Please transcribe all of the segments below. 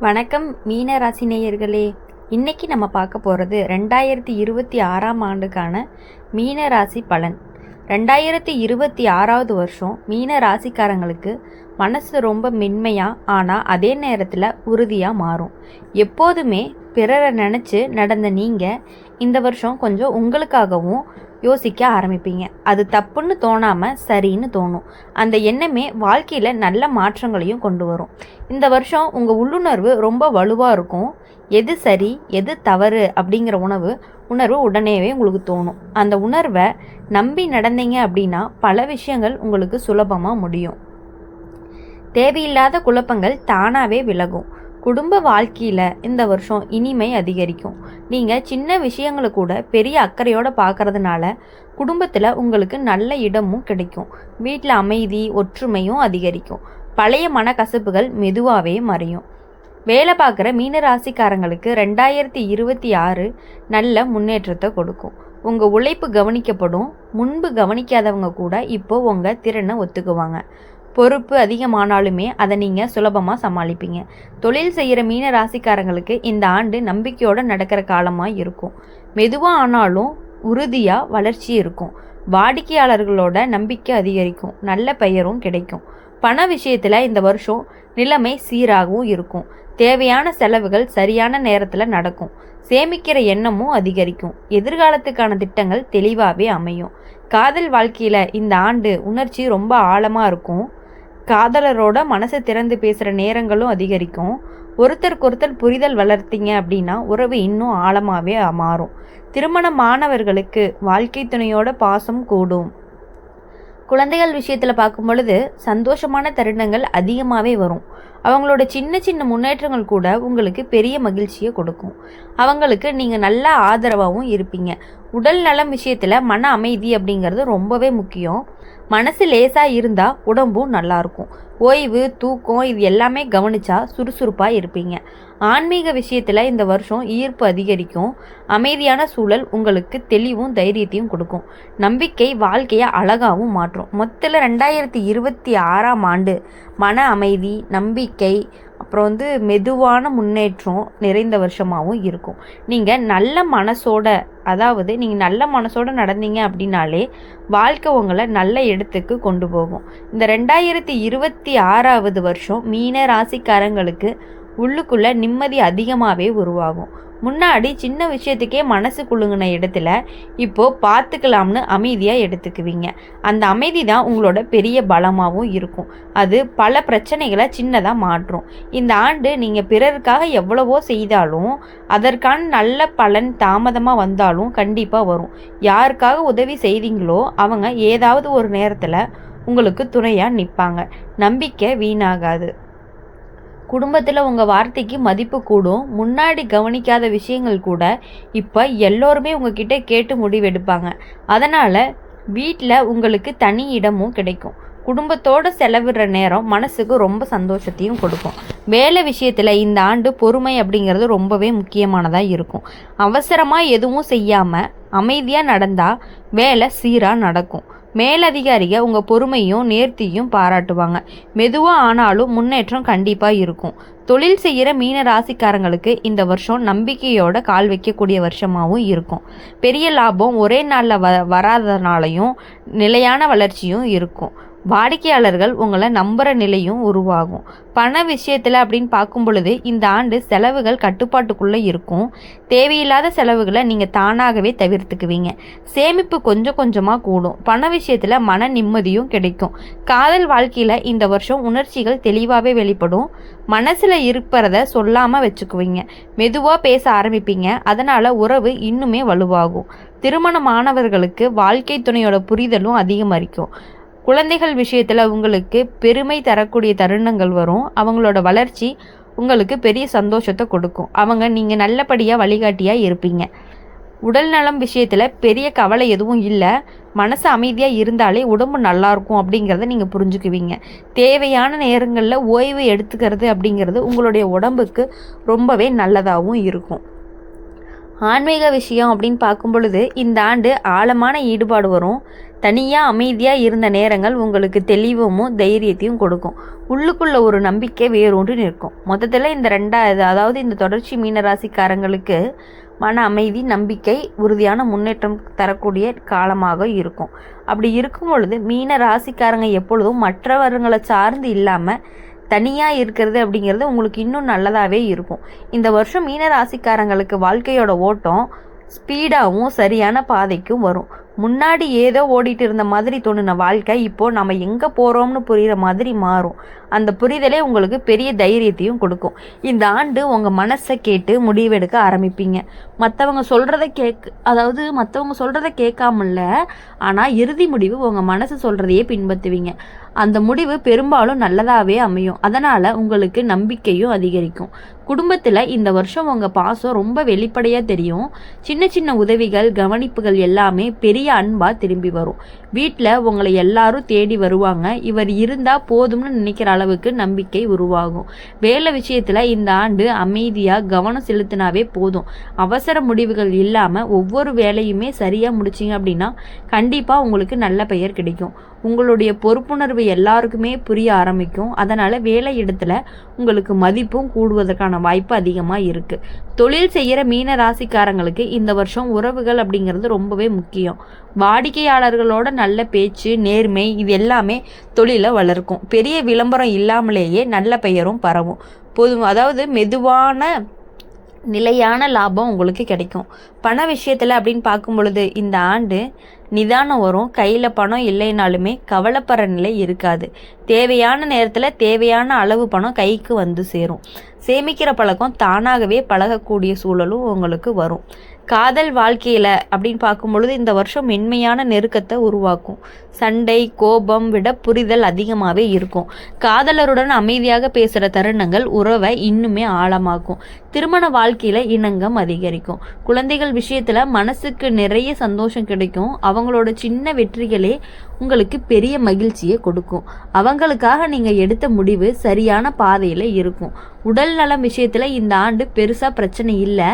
வணக்கம் மீன ராசி நேயர்களே. இன்னைக்கு நம்ம பார்க்க போகிறது 2026ஆம் ஆண்டுக்கான மீன ராசி பலன். 2026வது வருஷம் மீன ராசிக்காரங்களுக்கு மனசு ரொம்ப மென்மையாக ஆனால் அதே நேரத்தில் உறுதியாக மாறும். எப்போதுமே பிறரை நினச்சி நடந்த நீங்கள் இந்த வருஷம் கொஞ்சம் உங்களுக்காகவும் யோசிக்க ஆரம்பிப்பீங்க. அது தப்புன்னு தோணாமல் சரின்னு தோணும். அந்த எண்ணமே வாழ்க்கையில் நல்ல மாற்றங்களையும் கொண்டு வரும். இந்த வருஷம் உங்கள் உள்ளுணர்வு ரொம்ப வலுவாக இருக்கும். எது சரி எது தவறு அப்படிங்கிற உணர்வு உடனேவே உங்களுக்கு தோணும். அந்த உணர்வை நம்பி நடந்தீங்க அப்படின்னா பல விஷயங்கள் உங்களுக்கு சுலபமாக முடியும். தேவையில்லாத குழப்பங்கள் தானாகவே விலகும். குடும்ப வாழ்க்கையில் இந்த வருஷம் இனிமை அதிகரிக்கும். நீங்கள் சின்ன விஷயங்களை கூட பெரிய அக்கறையோடு பார்க்கறதுனால குடும்பத்தில் உங்களுக்கு நல்ல இடமும் கிடைக்கும். வீட்டில் அமைதி ஒற்றுமையும் அதிகரிக்கும். பழைய மனக்கசப்புகள் மெதுவாகவே மறையும். வேலை பார்க்குற மீனராசிக்காரங்களுக்கு 2026 நல்ல முன்னேற்றத்தை கொடுக்கும். உங்கள் உழைப்பு கவனிக்கப்படும். முன்பு கவனிக்காதவங்க கூட இப்போ உங்கள் திறனை ஒத்துக்குவாங்க. பொறுப்பு அதிகமானாலுமே அதை நீங்கள் சுலபமாக சமாளிப்பீங்க. தொழில் செய்கிற மீன ராசிக்காரங்களுக்கு இந்த ஆண்டு நம்பிக்கையோடு நடக்கிற காலமாக இருக்கும். மெதுவாக ஆனாலும் உறுதியாக வளர்ச்சி இருக்கும். வாடிக்கையாளர்களோட நம்பிக்கை அதிகரிக்கும். நல்ல பெயரும் கிடைக்கும். பண விஷயத்தில் இந்த வருஷம் நிலைமை சீராகவும் இருக்கும். தேவையான செலவுகள் சரியான நேரத்தில் நடக்கும். சேமிக்கிற எண்ணமும் அதிகரிக்கும். எதிர்காலத்துக்கான திட்டங்கள் தெளிவாகவே அமையும். காதல் வாழ்க்கையில் இந்த ஆண்டு உணர்ச்சி ரொம்ப ஆழமாக இருக்கும். காதலரோட மனசை திறந்து பேசுகிற நேரங்களும் அதிகரிக்கும். ஒருத்தருக்கொருத்தர் புரிதல் வளர்த்தீங்க அப்படின்னா உறவு இன்னும் ஆழமாகவே மாறும். திருமணமானவர்களுக்கு வாழ்க்கை துணையோட பாசம் கூடும். குழந்தைகள் விஷயத்தில் பார்க்கும் பொழுது சந்தோஷமான தருணங்கள் அதிகமாகவே வரும். அவங்களோட சின்ன சின்ன முன்னேற்றங்கள் கூட உங்களுக்கு பெரிய மகிழ்ச்சியை கொடுக்கும். அவங்களுக்கு நீங்கள் நல்ல ஆதரவாகவும் இருப்பீங்க. உடல் நலம் விஷயத்தில் மன அமைதி அப்படிங்கிறது ரொம்பவே முக்கியம். மனசு லேசாக இருந்தால் உடம்பும் நல்லாயிருக்கும். ஓய்வு தூக்கம் இது எல்லாமே கவனிச்சா சுறுசுறுப்பாக இருப்பீங்க. ஆன்மீக விஷயத்தில் இந்த வருஷம் ஈர்ப்பு அதிகரிக்கும். அமைதியான சூழல் உங்களுக்கு தெளிவும் தைரியத்தையும் கொடுக்கும். நம்பிக்கை வாழ்க்கையை அழகாகவும் மாற்றும். மொத்தத்தில் 2026ஆம் ஆண்டு மன அமைதி நம்பிக்கை அப்புறம் மெதுவான முன்னேற்றம் நிறைந்த வருஷமாகவும் இருக்கும். நீங்கள் நல்ல மனசோட நடந்தீங்க அப்படின்னாலே வாழ்க்கை உங்களை நல்ல இடத்துக்கு கொண்டு போகும். இந்த 2026வது வருஷம் மீன ராசிக்காரங்களுக்கு உள்ளுக்குள்ள நிம்மதி அதிகமாகவே உருவாகும். முன்னாடி சின்ன விஷயத்துக்கே மனசு குலுங்கின இடத்துல இப்போது பார்த்துக்கலாம்னு அமைதியாக எடுத்துக்குவீங்க. அந்த அமைதி தான் உங்களோட பெரிய பலமாகவும் இருக்கும். அது பல பிரச்சனைகளை சின்னதாக மாற்றும். இந்த ஆண்டு நீங்கள் பிறருக்காக எவ்வளவோ செய்தாலும் அதற்கான நல்ல பலன் தாமதமாக வந்தாலும் கண்டிப்பாக வரும். யாருக்காக உதவி செய்தீங்களோ அவங்க ஏதாவது ஒரு நேரத்தில் உங்களுக்கு துணையாக நிற்பாங்க. நம்பிக்கை வீணாகாது. குடும்பத்தில் உங்கள் வார்த்தைக்கு மதிப்பு கூடும். முன்னாடி கவனிக்காத விஷயங்கள் கூட இப்போ எல்லோருமே உங்ககிட்ட கேட்டு முடிவெடுப்பாங்க. அதனால் வீட்டில் உங்களுக்கு தனி இடமும் கிடைக்கும். குடும்பத்தோடு செலவிடுற நேரம் மனசுக்கு ரொம்ப சந்தோஷத்தையும் கொடுக்கும். வேலை விஷயத்தில் இந்த ஆண்டு பொறுமை அப்படிங்கிறது ரொம்பவே முக்கியமானதாக இருக்கும். அவசரமாக எதுவும் செய்யாமல் அமைதியாக நடந்தால் வேலை சீராக நடக்கும். மேலதிகாரிக உங்கள் பொறுமையும் நேர்த்தியும் பாராட்டுவாங்க. மெதுவாக ஆனாலும் முன்னேற்றம் கண்டிப்பாக இருக்கும். தொழில் செய்கிற மீன ராசிக்காரங்களுக்கு இந்த வருஷம் நம்பிக்கையோட கால் வைக்கக்கூடிய வருஷமாகவும் இருக்கும். பெரிய லாபம் ஒரே நாளில் வராதனாலையும் நிலையான வளர்ச்சியும் இருக்கும். வாடிக்கையாளர்கள் உங்களை நம்புகிற நிலையும் உருவாகும். பண விஷயத்தில் அப்படின்னு பார்க்கும் பொழுது இந்த ஆண்டு செலவுகள் கட்டுப்பாட்டுக்குள்ளே இருக்கும். தேவையில்லாத செலவுகளை நீங்கள் தானாகவே தவிர்த்துக்குவீங்க. சேமிப்பு கொஞ்சம் கொஞ்சமாக கூடும். பண விஷயத்தில் மன நிம்மதியும் கிடைக்கும். காதல் வாழ்க்கையில் இந்த வருஷம் உணர்ச்சிகள் தெளிவாகவே வெளிப்படும். மனசில் இருப்பதை சொல்லாமல் வச்சுக்குவீங்க. மெதுவாக பேச ஆரம்பிப்பீங்க. அதனால் உறவு இன்னுமே வலுவாகும். திருமணமானவர்களுக்கு வாழ்க்கை துணையோட புரிதலும் அதிகமாகும். குழந்தைகள் விஷயத்தில் உங்களுக்கு பெருமை தரக்கூடிய தருணங்கள் வரும். அவங்களோட வளர்ச்சி உங்களுக்கு பெரிய சந்தோஷத்தை கொடுக்கும். நீங்கள் நல்லபடியாக வழிகாட்டியாக இருப்பீங்க. உடல் நலம் விஷயத்தில் பெரிய கவலை எதுவும் இல்லை. மனசு அமைதியாக இருந்தாலே உடம்பு நல்லாயிருக்கும் அப்படிங்கிறத நீங்கள் புரிஞ்சுக்குவீங்க. தேவையான நேரங்களில் ஓய்வு எடுத்துக்கிறது அப்படிங்கிறது உங்களுடைய உடம்புக்கு ரொம்பவே நல்லதாகவும் இருக்கும். ஆன்மீக விஷயம் அப்படின்னு பார்க்கும் பொழுது இந்த ஆண்டு ஆழமான ஈடுபாடு வரும். தனியாக அமைதியாக இருந்த நேரங்கள் உங்களுக்கு தெளிவும் தைரியத்தையும் கொடுக்கும். உள்ளுக்குள்ள ஒரு நம்பிக்கை வேரூன்றி நிற்கும். மொத்தத்தில் இந்த அதாவது இந்த தொடர்ச்சி மீனராசிக்காரங்களுக்கு மன அமைதி, நம்பிக்கை, உறுதியான முன்னேற்றம் தரக்கூடிய காலமாக இருக்கும். அப்படி இருக்கும் பொழுது மீன ராசிக்காரங்க எப்பொழுதும் மற்றவர்களை சார்ந்து இல்லாமல் தனியாக இருக்கிறது அப்படிங்கிறது உங்களுக்கு இன்னும் நல்லதாகவே இருக்கும். இந்த வருஷம் மீன ராசிக்காரங்களுக்கு வாழ்க்கையோட ஓட்டம் ஸ்பீடாகவும் சரியான பாதைக்கும் வரும். முன்னாடி ஏதோ ஓடிட்டு இருந்த மாதிரி தோணுன வாழ்க்கை இப்போது நம்ம எங்கே போகிறோம்னு புரிகிற மாதிரி மாறும். அந்த புரிதலே உங்களுக்கு பெரிய தைரியத்தையும் கொடுக்கும். இந்த ஆண்டு உங்கள் மனசை கேட்டு முடிவெடுக்க ஆரம்பிப்பீங்க. மற்றவங்க சொல்கிறத கேட்காமல்ல, ஆனால் இறுதி முடிவு உங்கள் மனசு சொல்கிறதையே பின்பற்றுவீங்க. அந்த முடிவு பெரும்பாலும் நல்லதாகவே அமையும். அதனால் உங்களுக்கு நம்பிக்கையும் அதிகரிக்கும். குடும்பத்தில் இந்த வருஷம் உங்கள் பாசம் ரொம்ப வெளிப்படையாக தெரியும். சின்ன சின்ன உதவிகள், கவனிப்புகள் எல்லாமே பெரிய அன்பாக திரும்பி வரும். வீட்டில் உங்களை எல்லாரும் தேடி வருவாங்க. இவர் இருந்தால் போதும்னு நினைக்கிற அளவுக்கு நம்பிக்கை உருவாகும். வேலை விஷயத்தில் இந்த ஆண்டு அமைதியாக கவனம் செலுத்தினாவே போதும். அவசர முடிவுகள் இல்லாமல் ஒவ்வொரு வேலையுமே சரியாக முடிச்சிங்க அப்படின்னா கண்டிப்பாக உங்களுக்கு நல்ல பெயர் கிடைக்கும். உங்களுடைய பொறுப்புணர்வு எல்லாருக்குமே புரிய ஆரம்பிக்கும். அதனால் வேலை இடத்துல உங்களுக்கு மதிப்பும் கூடுவதற்கான வாய்ப்பு அதிகமாக இருக்குது. தொழில் செய்கிற மீன ராசிக்காரங்களுக்கு இந்த வருஷம் உறவுகள் அப்படிங்கிறது ரொம்பவே முக்கியம். வாடிக்கையாளர்களோட நல்ல பேச்சு, நேர்மை இது எல்லாமே தொழிலை வளர்க்கும். பெரிய விளம்பரம் இல்லாமலேயே நல்ல பெயரும் பரவும். அதாவது மெதுவான நிலையான லாபம் உங்களுக்கு கிடைக்கும். பண விஷயத்தில் அப்படின்னு பார்க்கும் பொழுது இந்த ஆண்டு நிதானம் வரும். கையில் பணம் இல்லைனாலுமே கவலைப்படுற நிலை இருக்காது. தேவையான நேரத்தில் தேவையான அளவு பணம் கைக்கு வந்து சேரும். சேமிக்கிற பழக்கம் தானாகவே பழகக்கூடிய சூழலும் உங்களுக்கு வரும். காதல் வாழ்க்கையில் அப்படின்னு பார்க்கும் பொழுது இந்த வருஷம் மென்மையான நெருக்கத்தை உருவாக்கும். சண்டை, கோபம் விட புரிதல் அதிகமாகவே இருக்கும். காதலருடன் அமைதியாக பேசுகிற தருணங்கள் உறவை இன்னுமே ஆழமாக்கும். திருமண வாழ்க்கையில் இணக்கம் அதிகரிக்கும். குழந்தைகள் விஷயத்தில் மனசுக்கு நிறைய சந்தோஷம் கிடைக்கும். அவங்களோட சின்ன வெற்றிகளே உங்களுக்கு பெரிய மகிழ்ச்சியை கொடுக்கும். அவங்களுக்காக நீங்கள் எடுத்த முடிவு சரியான பாதையில் இருக்கும். உடல் நலம் விஷயத்தில் இந்த ஆண்டு பெருசாக பிரச்சனை இல்லை.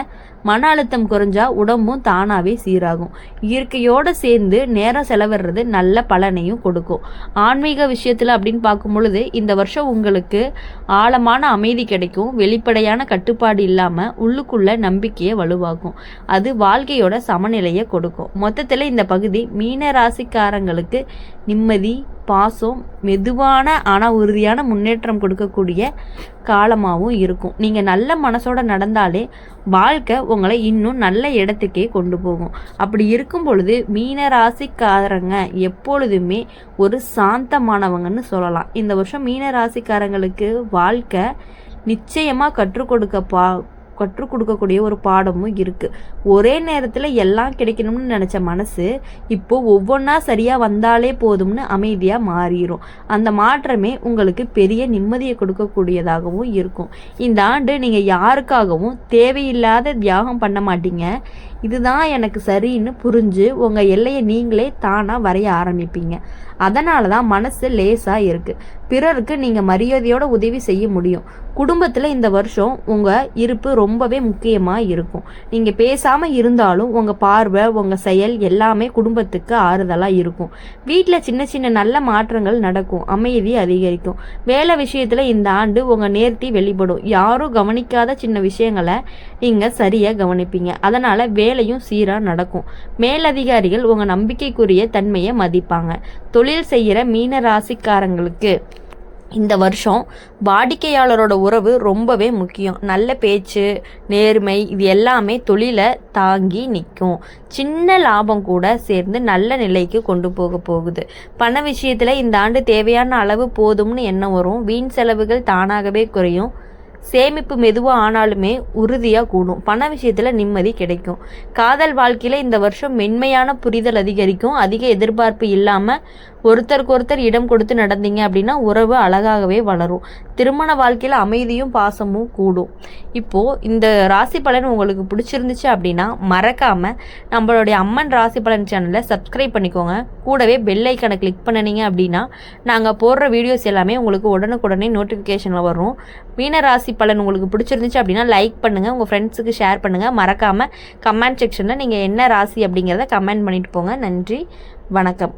மன அழுத்தம் குறைஞ்சா உடம்பும் தானாகவே சீராகும். இயற்கையோடு சேர்ந்து நேரம் செலவிடுறது நல்ல பலனையும் கொடுக்கும். ஆன்மீக விஷயத்தில் அப்படின்னு பார்க்கும் பொழுது இந்த வருஷம் உங்களுக்கு ஆழமான அமைதி கிடைக்கும். வெளிப்படையான கட்டுப்பாடு இல்லாமல் உள்ளுக்குள்ள நம்பிக்கையை வலுவாக்கும். அது வாழ்க்கையோட சமநிலையை கொடுக்கும். மொத்தத்தில் இந்த பகுதி மீன ராசிக்காரங்களுக்கு நிம்மதி, பாசம், மெதுவான ஆனால் உறுதியான முன்னேற்றம் கொடுக்கக்கூடிய காலமாகவும் இருக்கும். நீங்கள் நல்ல மனசோட நடந்தாலே வாழ்க்கை உங்களை இன்னும் நல்ல இடத்துக்கே கொண்டு போகும். அப்படி இருக்கும் பொழுது மீன ராசிக்காரங்க எப்பொழுதுமே ஒரு சாந்தமானவங்கன்னு சொல்லலாம். இந்த வருஷம் மீன ராசிக்காரங்களுக்கு வாழ்க்கை நிச்சயமாக கற்றுக் கொடுக்கக்கூடிய ஒரு பாடமும் இருக்குது. ஒரே நேரத்தில் எல்லாம் கிடைக்கணும்னு நினச்ச மனசு இப்போது ஒவ்வொன்றா சரியாக வந்தாலே போதும்னு அமைதியாக மாறிடும். அந்த மாற்றமே உங்களுக்கு பெரிய நிம்மதியை கொடுக்கக்கூடியதாகவும் இருக்கும். இந்த ஆண்டு நீங்கள் யாருக்காகவும் தேவையில்லாத தியாகம் பண்ண மாட்டீங்க. இதுதான் எனக்கு சரின்னு புரிஞ்சு உங்கள் எல்லையை நீங்களே தானாக வரைய ஆரம்பிப்பீங்க. அதனால தான் மனசு லேசாக இருக்குது. பிறருக்கு நீங்கள் மரியாதையோட உதவி செய்ய முடியும். குடும்பத்தில் இந்த வருஷம் உங்கள் இருப்பு ரொம்பவே முக்கியமாக இருக்கும். நீங்கள் பேசாமல் இருந்தாலும் உங்கள் பார்வை, உங்கள் செயல் எல்லாமே குடும்பத்துக்கு ஆறுதலாக இருக்கும். வீட்டில் சின்ன சின்ன நல்ல மாற்றங்கள் நடக்கும். அமைதி அதிகரிக்கும். வேலை விஷயத்தில் இந்த ஆண்டு உங்கள் நேர்த்தி வெளிப்படும். யாரும் கவனிக்காத சின்ன விஷயங்களை நீங்கள் சரியாக கவனிப்பீங்க. அதனால் வேலையும் சீராக நடக்கும். மேலதிகாரிகள் உங்கள் நம்பிக்கைக்குரிய தன்மையை மதிப்பாங்க. தொழில் செய்கிற மீன ராசிக்காரங்களுக்கு இந்த வருஷம் வாடிக்கையாளரோட உறவு ரொம்பவே முக்கியம். நல்ல பேச்சு, நேர்மை இது எல்லாமே தொழிலை தாங்கி நிற்கும். சின்ன லாபம் கூட சேர்ந்து நல்ல நிலைக்கு கொண்டு போகுது. பண விஷயத்தில் இந்த ஆண்டு தேவையான அளவு போதும்னு எண்ணம் வரும். வீண் செலவுகள் தானாகவே குறையும். சேமிப்பு மெதுவாக ஆனாலுமே உறுதியாக கூடும். பண விஷயத்தில் நிம்மதி கிடைக்கும். காதல் வாழ்க்கையில் இந்த வருஷம் மென்மையான புரிதல் அதிகரிக்கும். அதிக எதிர்பார்ப்பு இல்லாமல் ஒருத்தருக்கு ஒருத்தர் இடம் கொடுத்து நடந்தீங்க அப்படின்னா உறவு அழகாகவே வளரும். திருமண வாழ்க்கையில் அமைதியும் பாசமும் கூடும். இப்போது இந்த ராசி பலன் உங்களுக்கு பிடிச்சிருந்துச்சு அப்படின்னா மறக்காமல் நம்மளுடைய அம்மன் ராசி பலன் சேனலை சப்ஸ்கிரைப் பண்ணிக்கோங்க. கூடவே பெல் ஐக்கானை கிளிக் பண்ணினீங்க அப்படின்னா நாங்கள் போடுற வீடியோஸ் எல்லாமே உங்களுக்கு உடனுக்குடனே நோட்டிஃபிகேஷனில் வரும். மீன ராசி பலன் உங்களுக்கு பிடிச்சிருந்துச்சு அப்படின்னா லைக் பண்ணுங்கள், உங்கள் ஃப்ரெண்ட்ஸுக்கு ஷேர் பண்ணுங்கள். மறக்காமல் கமெண்ட் செக்ஷனில் நீங்கள் என்ன ராசி அப்படிங்கிறத கமெண்ட் பண்ணிட்டு போங்க. நன்றி, வணக்கம்.